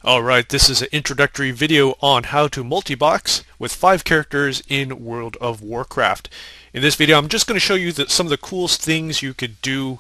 Alright, this is an introductory video on how to multi-box with 5 characters in World of Warcraft. In this video I'm just going to show you some of the coolest things you could do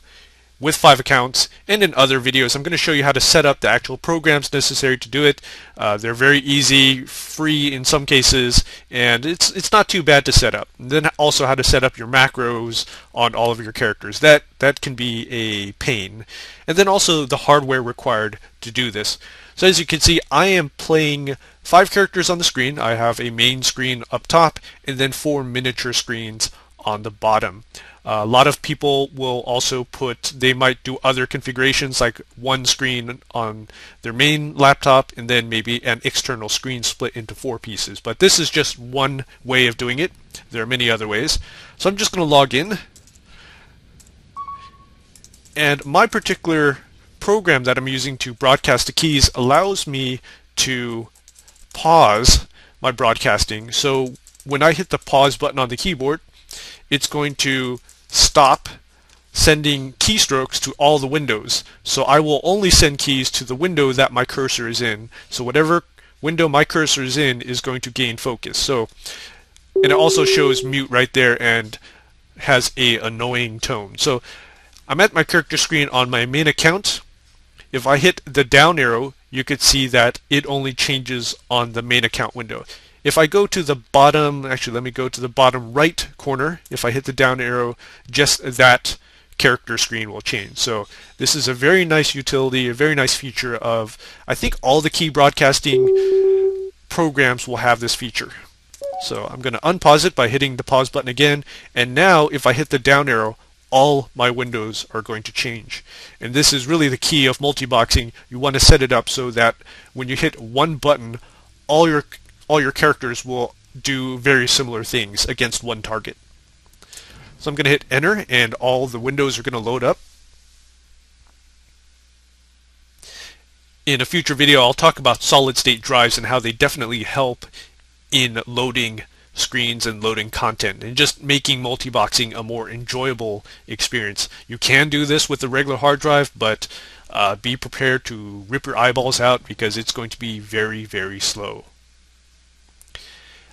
with 5 accounts, and in other videos I'm going to show you how to set up the actual programs necessary to do it. They're very easy, free in some cases, and it's not too bad to set up. And then also how to set up your macros on all of your characters. That can be a pain. And then also the hardware required to do this. So as you can see, I am playing 5 characters on the screen. I have a main screen up top and then 4 miniature screens on the bottom. A lot of people will also they might do other configurations like one screen on their main laptop and then maybe an external screen split into 4 pieces. But this is just one way of doing it. There are many other ways. So I'm just going to log in. And my particular program that I'm using to broadcast the keys allows me to pause my broadcasting. So when I hit the pause button on the keyboard, it's going to stop sending keystrokes to all the windows. So I will only send keys to the window that my cursor is in. So whatever window my cursor is in is going to gain focus. So, and it also shows mute right there and has a annoying tone. So I'm at my character screen on my main account. If I hit the down arrow, you could see that it only changes on the main account window. If I go to the bottom, actually let me go to the bottom right corner. If I hit the down arrow, just that character screen will change. So this is a very nice utility, a very nice feature of, I think all the key broadcasting programs will have this feature. So I'm going to unpause it by hitting the pause button again. And now if I hit the down arrow, all my windows are going to change. And this is really the key of multi-boxing. You want to set it up so that when you hit one button, all your characters will do very similar things against one target. So I'm going to hit enter and all the windows are going to load up. In a future video I'll talk about solid state drives and how they definitely help in loading screens and loading content and just making multi-boxing a more enjoyable experience. You can do this with a regular hard drive, but be prepared to rip your eyeballs out because it's going to be very, very slow.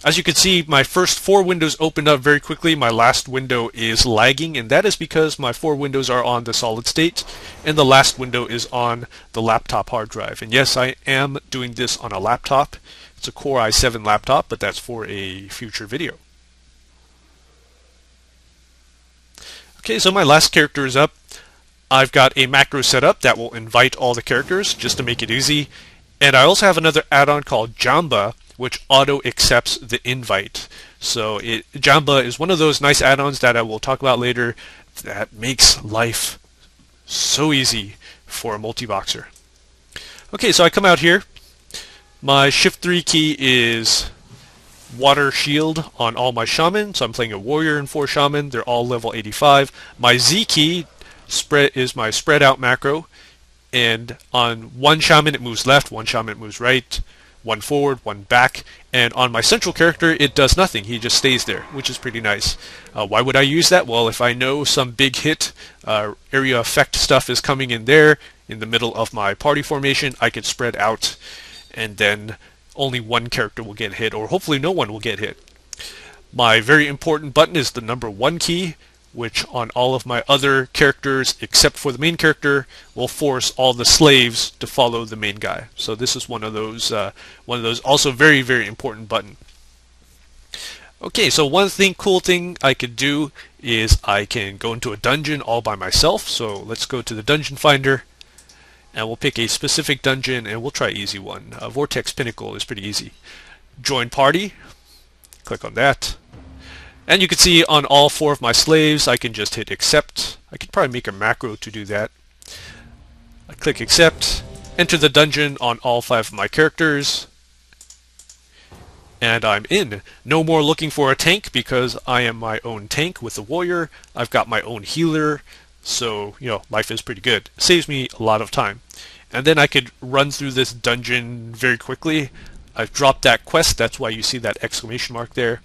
As you can see, my first 4 windows opened up very quickly. My last window is lagging, and that is because my 4 windows are on the solid state and the last window is on the laptop hard drive. And yes, I am doing this on a laptop. It's a Core i7 laptop, but that's for a future video. Okay, so my last character is up. I've got a macro set up that will invite all the characters just to make it easy. And I also have another add-on called Jamba, which auto accepts the invite. So Jamba is one of those nice add-ons that I will talk about later that makes life so easy for a multi-boxer. Okay, so I come out here. My Shift 3 key is Water Shield on all my Shaman, so I'm playing a Warrior and 4 Shaman. They're all level 85. My Z key is my Spread Out macro, and on one Shaman it moves left, one Shaman it moves right, one forward, one back, and on my central character it does nothing. He just stays there, which is pretty nice. Why would I use that? Well, if I know some big hit area effect stuff is coming in there in the middle of my party formation, I could spread out and then only one character will get hit, or hopefully no one will get hit. My very important button is the number 1 key, which on all of my other characters except for the main character will force all the slaves to follow the main guy. So this is one of those also very, very important button. Okay, so one cool thing I could do is I can go into a dungeon all by myself. So let's go to the dungeon finder. And we'll pick a specific dungeon, and we'll try easy one. Vortex Pinnacle is pretty easy. Join party. Click on that. And you can see on all 4 of my slaves, I can just hit accept. I could probably make a macro to do that. I click accept. Enter the dungeon on all 5 of my characters. And I'm in. No more looking for a tank because I am my own tank with a warrior. I've got my own healer. So, you know, life is pretty good. It saves me a lot of time. And then I could run through this dungeon very quickly. I've dropped that quest, that's why you see that exclamation mark there.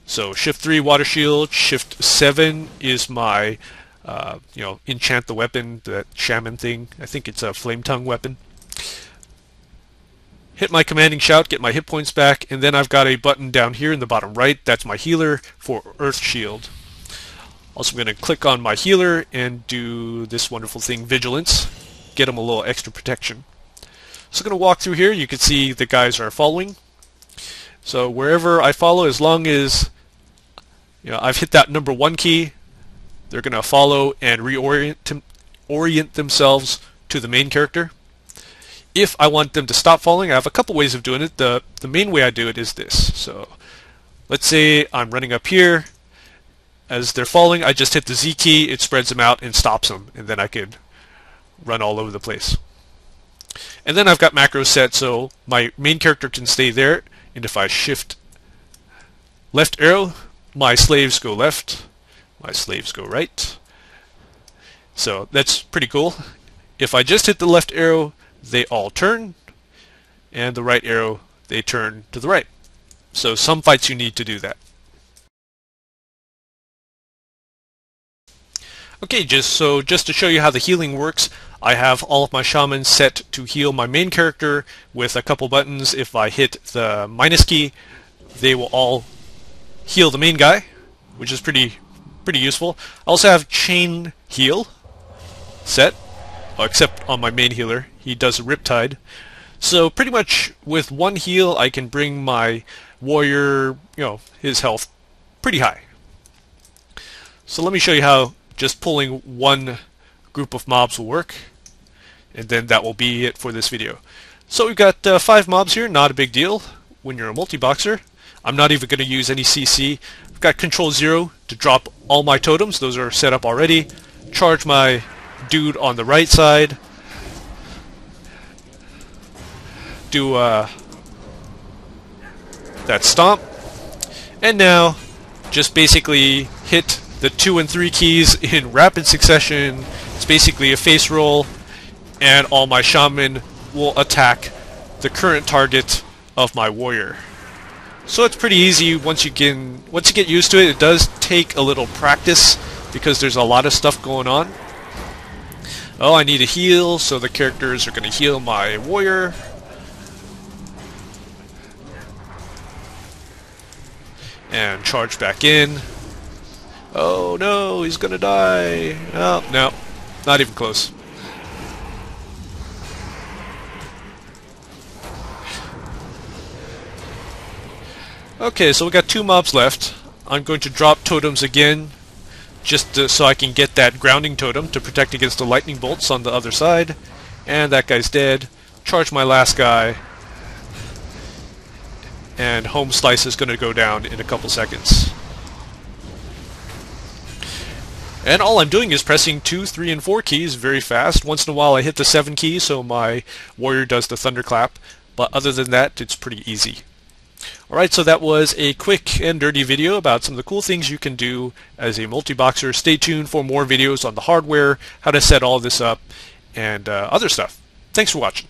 So Shift 3 Water Shield, Shift 7 is my, enchant the weapon, that shaman thing. I think it's a flame tongue weapon. hit my commanding shout, get my hit points back, and then I've got a button down here in the bottom right. That's my healer for Earth Shield. Also, I'm going to click on my healer and do this wonderful thing, Vigilance. Get him a little extra protection. So I'm going to walk through here. You can see the guys are following. So wherever I follow, as long as I've hit that number 1 key, they're going to follow and orient themselves to the main character. If I want them to stop following, I have a couple ways of doing it. The main way I do it is this. So let's say I'm running up here. As they're following, I just hit the Z key, it spreads them out and stops them, and then I could run all over the place. And then I've got macros set so my main character can stay there, and if I shift left arrow, my slaves go left, my slaves go right. So that's pretty cool. If I just hit the left arrow, they all turn, and the right arrow, they turn to the right. So some fights you need to do that. Okay, just to show you how the healing works, I have all of my shamans set to heal my main character with a couple buttons. If I hit the minus key, they will all heal the main guy, which is pretty useful. I also have chain heal set, except on my main healer. He does a Riptide. So pretty much with one heal, I can bring my warrior, his health pretty high. So let me show you how just pulling one group of mobs will work, and then that will be it for this video. So we've got 5 mobs here, not a big deal when you're a multi-boxer. I'm not even going to use any CC. I've got Control 0 to drop all my totems, those are set up already. Charge my dude on the right side. Do that stomp. And now just basically hit the 2 and 3 keys in rapid succession. It's basically a face roll, and all my shaman will attack the current target of my warrior. So it's pretty easy once you get used to it. It does take a little practice because there's a lot of stuff going on. Oh, I need a heal, so the characters are going to heal my warrior. And charge back in. Oh no, he's gonna die. Oh, no, not even close. Okay, so we got 2 mobs left. I'm going to drop totems again, just so I can get that grounding totem to protect against the lightning bolts on the other side. And that guy's dead. Charge my last guy. And home slice is going to go down in a couple seconds. And all I'm doing is pressing 2, 3, and 4 keys very fast. Once in a while I hit the 7 key, so my warrior does the thunderclap. But other than that, it's pretty easy. Alright, so that was a quick and dirty video about some of the cool things you can do as a multi-boxer. Stay tuned for more videos on the hardware, how to set all this up, and other stuff. Thanks for watching.